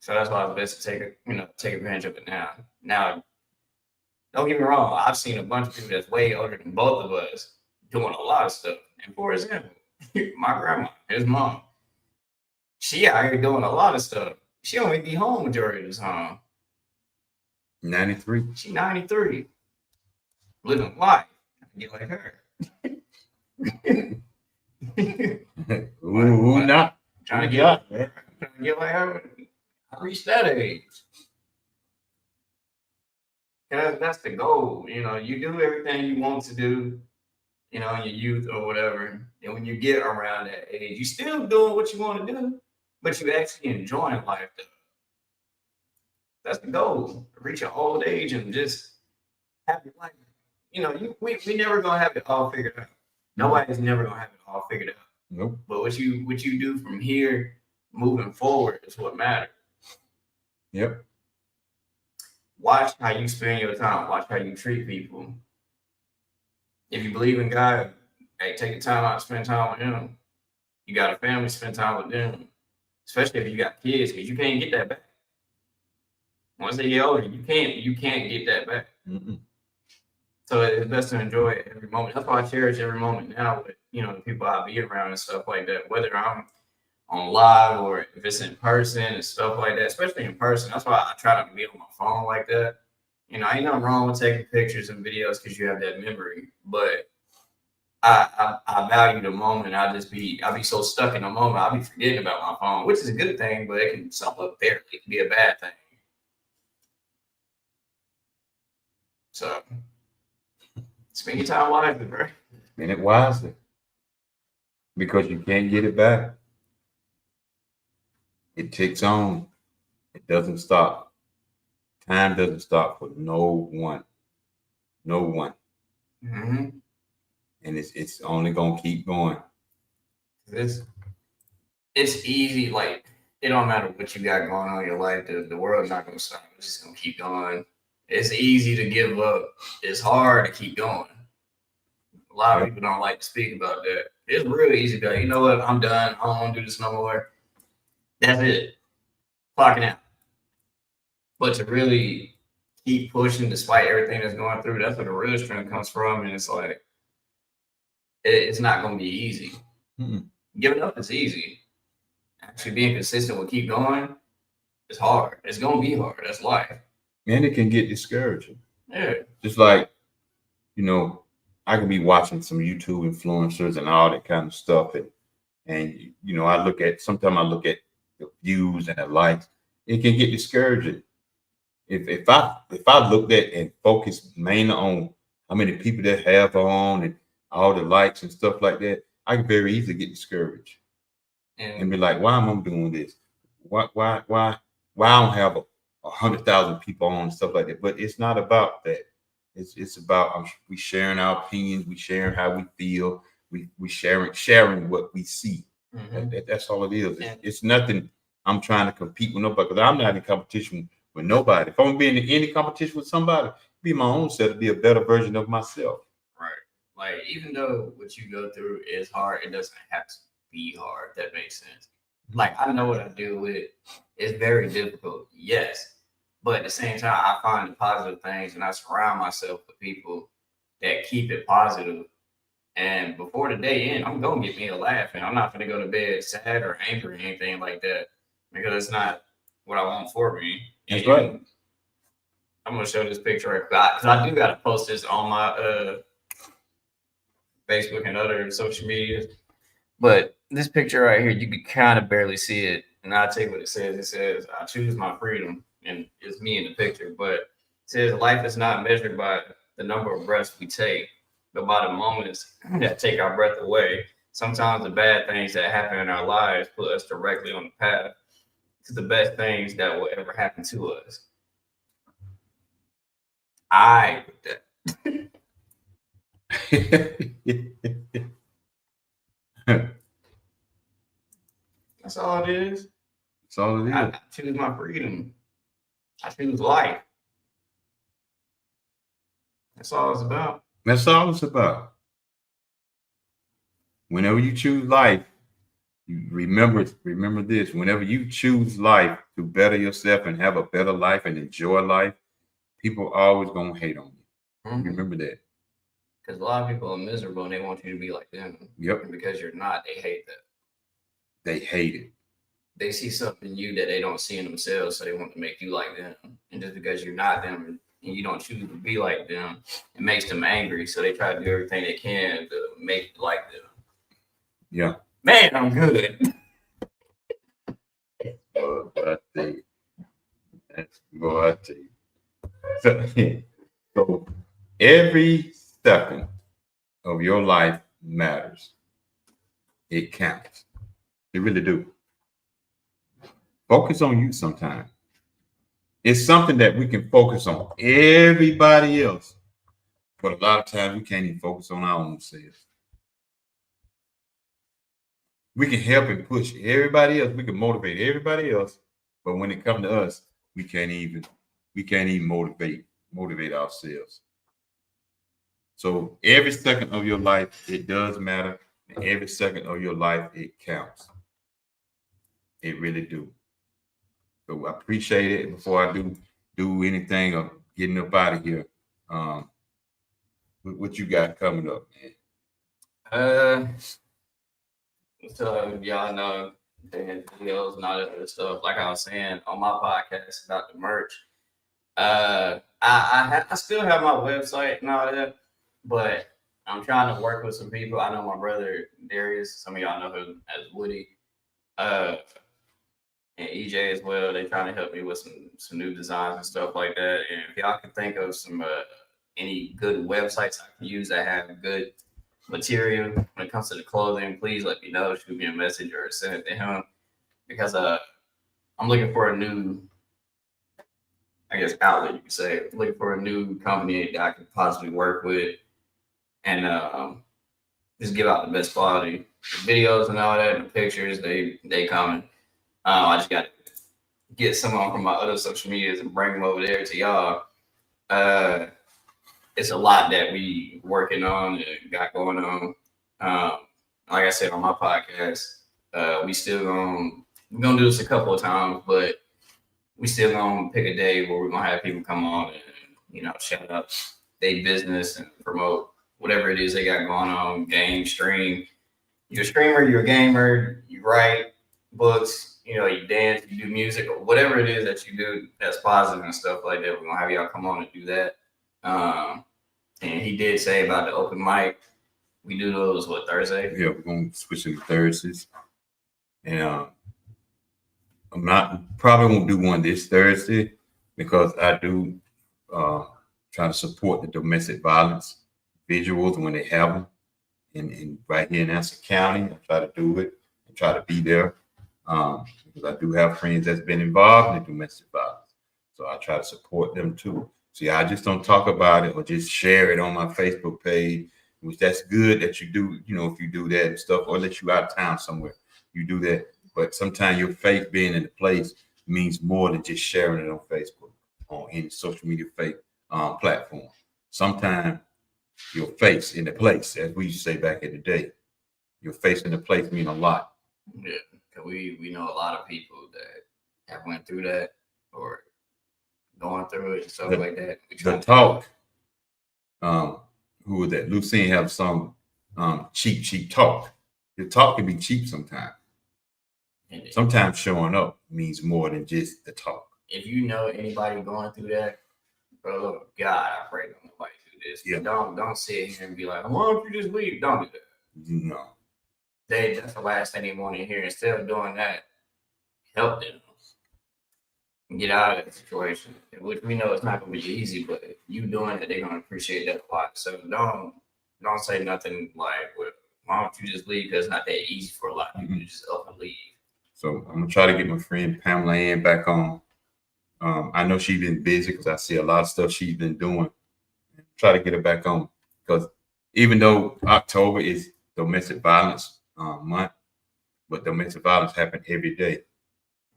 So that's why it's best to take advantage of it now. Now, don't get me wrong. I've seen a bunch of people that's way older than both of us doing a lot of stuff. And for example, my grandma, his mom, she out here doing a lot of stuff. She only be home majority of the time. 93. She 93. Living life. Get like her. Who not? Trying to get like her. I reached that age. That's the goal. You do everything you want to do, in your youth or whatever. And when you get around that age, you still doing what you want to do, but you actually enjoying life though. That's the goal. Reach an old age and just have your life. We never gonna have it all figured out. Nobody's never gonna have it all figured out. Nope. But what you do from here moving forward is what matters. Yep. Watch how you spend your time. Watch how you treat people. If you believe in God, hey, take the time out to spend time with Him. You got a family, spend time with them. Especially if you got kids, because you can't get that back. Once they get older, you can't get that back. Mm-mm. So it's best to enjoy it every moment. That's why I cherish every moment now with the people I be around and stuff like that. Whether I'm on live or if it's in person and stuff like that, especially in person. That's why I try not to be on my phone like that. Ain't nothing wrong with taking pictures and videos because you have that memory. But I value the moment. I be so stuck in the moment. I'll be forgetting about my phone, which is a good thing, but it can sum up there. It can be a bad thing. So spend your time wisely, bro. Spend it wisely. Because you can't get it back. It ticks on. It doesn't stop. Time doesn't stop for no one. No one. Mm-hmm. And it's only gonna keep going. It's easy. Like, it don't matter what you got going on in your life. The world's not gonna stop. It's just gonna keep going. It's easy to give up. It's hard to keep going. A lot of people don't like to speak about that. It's real easy to go, you know what? I'm done. I don't want to do this no more. That's it. Clocking out. But to really keep pushing despite everything that's going through, that's where the real strength comes from. And it's like, it's not going to be easy. Mm-mm. Giving up is easy. Actually being consistent with keep going, it's hard. It's going to be hard. That's life. And it can get discouraging. Yeah. Just like, I can be watching some YouTube influencers and all that kind of stuff. And sometimes I look at the views and the likes. It can get discouraging. If I looked at and focused mainly on how many people that have on and all the likes and stuff like that, I can very easily get discouraged and be like, why am I doing this? Why I don't have 100,000 people on and stuff like that? But it's not about that. It's about we sharing our opinions, we sharing how we feel, we sharing what we see. Mm-hmm. That's all it is. It's nothing. I'm trying to compete with nobody because I'm not in competition with nobody. If I'm being in any competition with somebody, be my own self, to be a better version of myself. Right. Like, even though what you go through is hard, it doesn't have to be hard. If that makes sense. Like, I know what I deal with. It's very difficult, yes. But at the same time, I find the positive things and I surround myself with people that keep it positive. And before the day end, I'm gonna get me a laugh, and I'm not gonna go to bed sad or angry or anything like that because it's not what I want for me. That's And right. I'm gonna show this picture right because I do gotta post this on my Facebook and other social media. But this picture right here, you can kind of barely see it, and I'll tell you what it says. It says, "I choose my freedom," and it's me in the picture. But it says, "Life is not measured by the number of breaths we take, but by the moments that take our breath away. Sometimes the bad things that happen in our lives put us directly on the path to the best things that will ever happen to us." I with that. That's all it is. That's all it is. I choose my freedom. I choose life. That's all it's about. That's all it's about. Whenever you choose life, you remember this. Whenever you choose life to better yourself and have a better life and enjoy life, people are always gonna hate on you. Mm-hmm. Remember that. Because a lot of people are miserable and they want you to be like them. Yep. And because you're not, they hate that. They hate it. They see something in you that they don't see in themselves, so they want to make you like them. And just because you're not them and you don't choose to be like them, it makes them angry. So they try to do everything they can to make you like them. Yeah. Man, I'm good. I tell you. That's what I tell you. So every second of your life matters. It counts. It really do. Focus on you sometimes. It's something that we can focus on everybody else, but a lot of times we can't even focus on our own selves. We can help and push everybody else. We can motivate everybody else, but when it comes to us, we can't even motivate ourselves. So every second of your life, it does matter. And every second of your life, it counts. It really do. So I appreciate it. Before I do anything of getting up out of here, what you got coming up, man? So y'all know the videos and all that other stuff. Like I was saying on my podcast about the merch. I still have my website and all that, but I'm trying to work with some people. I know my brother Darius. Some of y'all know him as Woody. And EJ as well. They trying to help me with some new designs and stuff like that. And if y'all can think of some any good websites I can use that have good material when it comes to the clothing, please let me know. Shoot me a message or send it to him because I'm looking for a new, I guess, outlet you could say. I'm looking for a new company that I can possibly work with and just give out the best quality the videos and all that and the pictures. They coming. I just got to get someone from my other social medias and bring them over there to y'all. It's a lot that we working on and got going on. Like I said on my podcast, we still we're gonna do this a couple of times, but we still gonna pick a day where we're gonna have people come on and shout out their business and promote whatever it is they got going on. Game, stream. You're a streamer, you're a gamer, you write books. You dance, you do music, or whatever it is that you do that's positive and stuff like that. We're gonna have y'all come on and do that. And he did say about the open mic. We do those Thursday? Yeah, we're gonna switch to Thursdays. And probably won't do one this Thursday because I do try to support the domestic violence visuals when they have them. And right here in Nassau County, I try to do it and try to be there. Because I do have friends that's been involved in domestic violence. So I try to support them too. See, I just don't talk about it or just share it on my Facebook page, which that's good that you do, if you do that and stuff, or let you out of town somewhere, you do that. But sometimes your faith being in the place means more than just sharing it on Facebook or any social media platform. Sometimes your face in the place, as we used to say back in the day, your face in the place mean a lot. Yeah, cause we know a lot of people that have went through that or going through it and stuff like that. The talk, who was that? Lucine have some cheap talk. Your talk can be cheap sometimes. Sometimes showing up means more than just the talk. If you know anybody going through that, bro, look, God, I pray don't nobody do this. Yeah. Don't sit here and be like, why don't you just leave? Don't do that. No. That's the last thing they want to hear. Instead of doing that, help them get out of that situation. Which we know it's not gonna be easy, but you doing it, they're gonna appreciate that a lot. So don't say nothing like, well, why don't you just leave? Because it's not that easy for a lot of people to just up and leave. So I'm gonna try to get my friend Pamela Ann back on. I know she's been busy because I see a lot of stuff she's been doing. Try to get her back on, because even though October is domestic violence month, but domestic violence happens every day.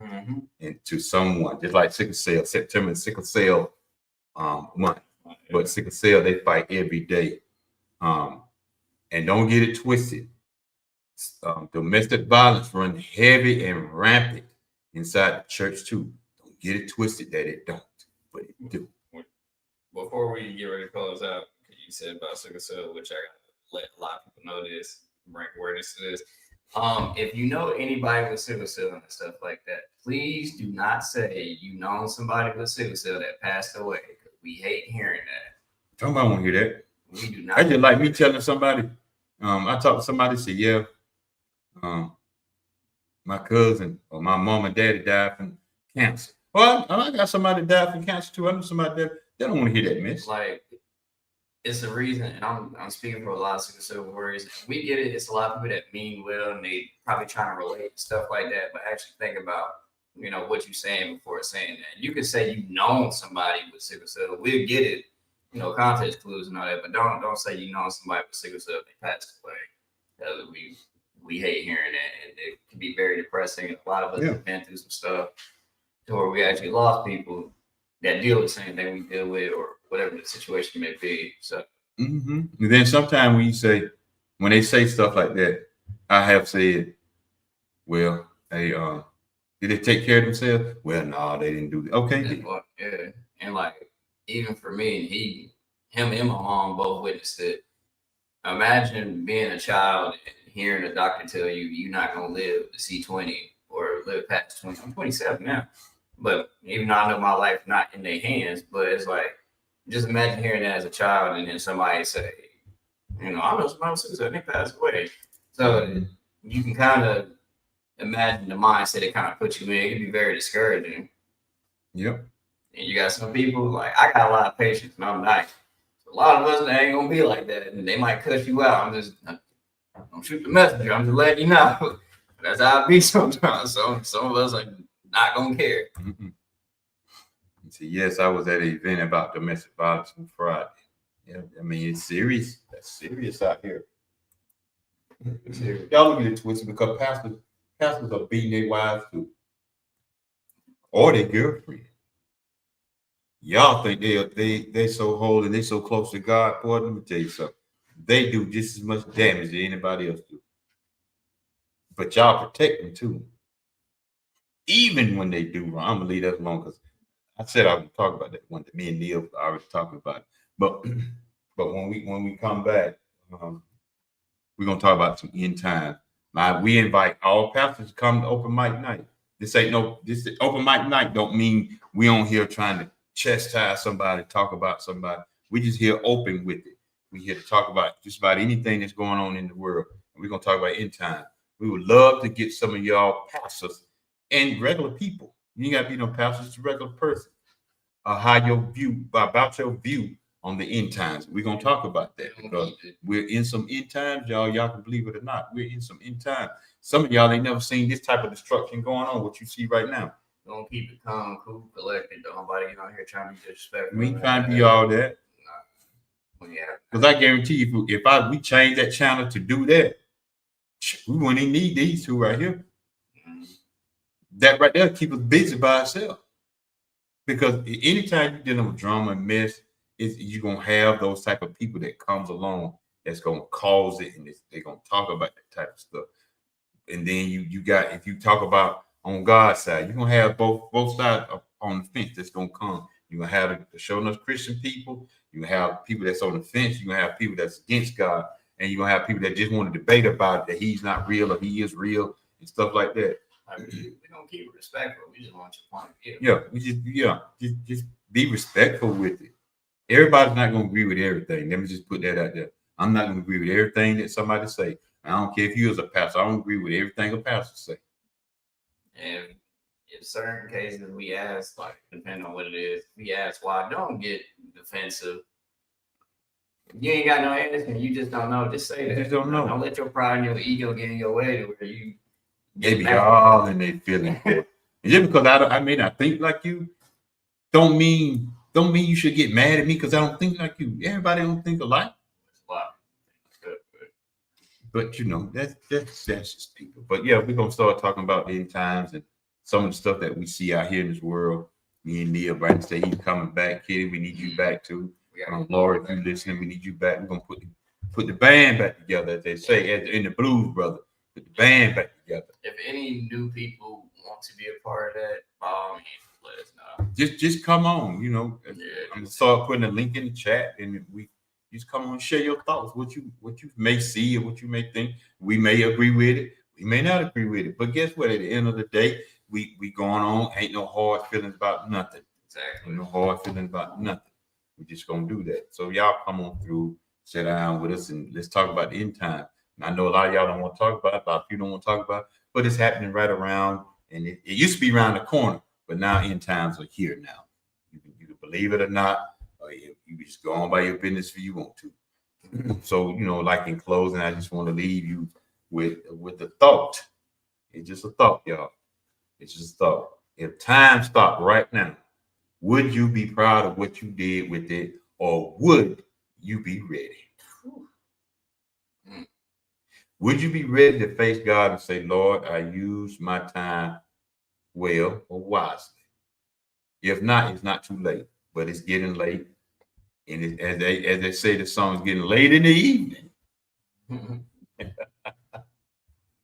Mm-hmm. And to someone, just like sickle cell, September is sickle cell month, but sickle cell, they fight every day. And don't get it twisted. Domestic violence runs heavy and rampant inside the church too. Don't get it twisted that it don't, but it do. Before we get ready to close out, you said about sickle cell, which I gotta let a lot of people know this, bring awareness to this. If you know anybody with sickle cell and stuff like that, please do not say you know somebody with sickle cell that passed away. We hate hearing that. Somebody want to hear that. We do not. I just like me telling somebody. I talked to somebody, said, yeah, my cousin or my mom and daddy died from cancer. Well, I got somebody that died from cancer too. I know somebody that they don't want to hear that mess. Like, it's the reason, and I'm speaking for a lot of sickle cell warriors. We get it. It's a lot of people that mean well, and they probably trying to relate and stuff like that. But actually think about, what you're saying before saying that. You can say you know somebody with sickle cell. We'll get it, context clues and all that. But don't say you know somebody with sickle cell they passed away. We hate hearing that, and it can be very depressing. A lot of us have been through some stuff to where we actually lost people that deal with the same thing we deal with, or whatever the situation may be. So, and then sometimes when they say stuff like that, I have said, well, hey, did they take care of themselves? Well, no, they didn't do that. Okay. Yeah. And like, even for me, him and my mom both witnessed it. Imagine being a child and hearing a doctor tell you you're not going to live to see 20 or live past 20. I'm 27 now. But even though I know my life not in their hands, but it's like, just imagine hearing that as a child and then somebody say, I know somebody says that they passed away. So you can kind of imagine the mindset it kind of puts you in. It can be very discouraging. Yep. And you got some people, like, I got a lot of patience and I'm nice. A lot of us ain't going to be like that. And they might cuss you out. Don't shoot the messenger. I'm just letting you know. That's how it be sometimes. So some of us are not going to care. See, yes, I was at an event about domestic violence on Friday. Yeah, I mean, it's serious. That's serious out here. Y'all look at it twisted because pastors are beating their wives too, or their girlfriend. Y'all think they so holy, they so close to God. Boy, let me tell you something. They do just as much damage as anybody else do. But y'all protect them too. Even when they do wrong, I'm gonna leave that alone because I said I would talk about that one. Me and Neil are already talking about it. But when we come back, we're gonna talk about some end time. Now, we invite all pastors to come to open mic night. This open mic night don't mean we on here trying to chastise somebody, talk about somebody. We just here open with it. We here to talk about just about anything that's going on in the world. And we're gonna talk about end time. We would love to get some of y'all pastors and regular people. You ain't gotta be no pastor, just a regular person. How about your view on the end times. We're gonna talk about that because we're in some end times, y'all. Y'all can believe it or not. We're in some end times. Some of y'all ain't never seen this type of destruction going on, what you see right now. Don't keep it calm, cool, collected. Nobody out here trying to be disrespectful. We ain't trying to be all that. Nah. Yeah. Because I guarantee you, if we change that channel to do that, we wouldn't even need these two right here. That right there keep us busy by ourselves. Because anytime you're dealing with drama and mess, you're gonna have those type of people that comes along that's gonna cause it, and they're gonna talk about that type of stuff. And then you got, if you talk about on God's side, you're gonna have both sides on the fence that's gonna come. You're gonna have the showing us Christian people, you're gonna have people that's on the fence, you're gonna have people that's against God, and you're gonna have people that just want to debate about it, that he's not real or he is real and stuff like that. I mean, we don't keep it respectful. We just want your point of view. Yeah, just be respectful with it. Everybody's not gonna agree with everything. Let me just put that out there. I'm not gonna agree with everything that somebody say. I don't care if you as a pastor. I don't agree with everything a pastor say. And in certain cases, we ask, like, depending on what it is, we ask why. Don't get defensive. You ain't got no answer. You just don't know. Just say that. You just don't know. Don't let your pride and your ego get in your way to where you. They be all in their feelings. And just because I may not think like you, don't mean you should get mad at me because I don't think like you. Everybody don't think alike. But you know, that's just people. But yeah, we're gonna start talking about end times and some of the stuff that we see out here in this world. Me and Neil Brighton say he's coming back, kid. We need you back too. Laura, if you listening, we need you back. We're gonna put the band back together, as they say in the Blues Brothers. Put the band back together. If any new people want to be a part of that, by all means, let us know. Just come on, you know. Yeah, I'm gonna start putting a link in the chat, and we just come on and share your thoughts, what you may see or what you may think. We may agree with it, we may not agree with it. But guess what? At the end of the day, we going on. Ain't no hard feelings about nothing. Exactly. Ain't no hard feelings about nothing. We just gonna do that. So y'all come on through, sit down with us, and let's talk about the end time. And I know a lot of y'all don't want to talk about it, a lot of people don't want to talk about it, but it's happening right around, and it used to be around the corner, but now end times are here now. You can believe it or not, or you just go on by your business if you want to. So, you know, like in closing, I just want to leave you with the thought. It's just a thought, y'all. It's just a thought. If time stopped right now, would you be proud of what you did with it, or would you be ready? Would you be ready to face God and say, Lord, I used my time well or wisely? If not, it's not too late, but it's getting late. And as they say, the song is getting late in the evening.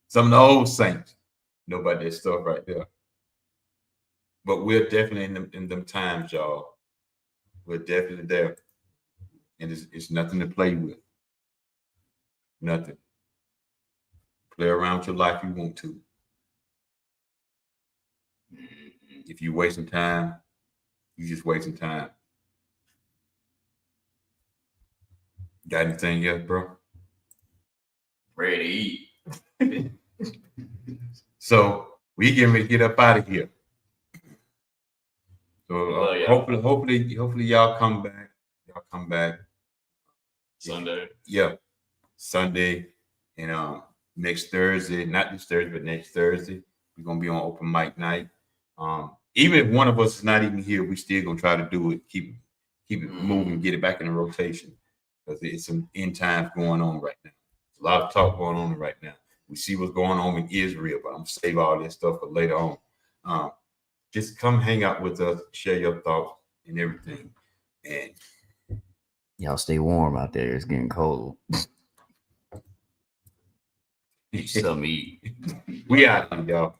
Some of the old saints know about that stuff right there. But we're definitely in them times, y'all. We're definitely there. And it's nothing to play with. Nothing. Play around with your life you want to. If you're wasting time, you're just wasting time. Got anything else, bro? Ready to eat. So we getting ready to get up out of here. So hopefully y'all come back. Y'all come back Sunday. Yeah, Sunday, and next Thursday, not this Thursday, but next Thursday, we're gonna be on open mic night. Even if one of us is not even here, we still gonna try to do it, keep it moving, get it back in the rotation, because it's some end times going on right now. A lot of talk going on right now. We see what's going on in Israel, but I'm gonna save all this stuff for later on. Just come hang out with us, share your thoughts and everything. And y'all stay warm out there. It's getting cold. Some eat. We out, y'all.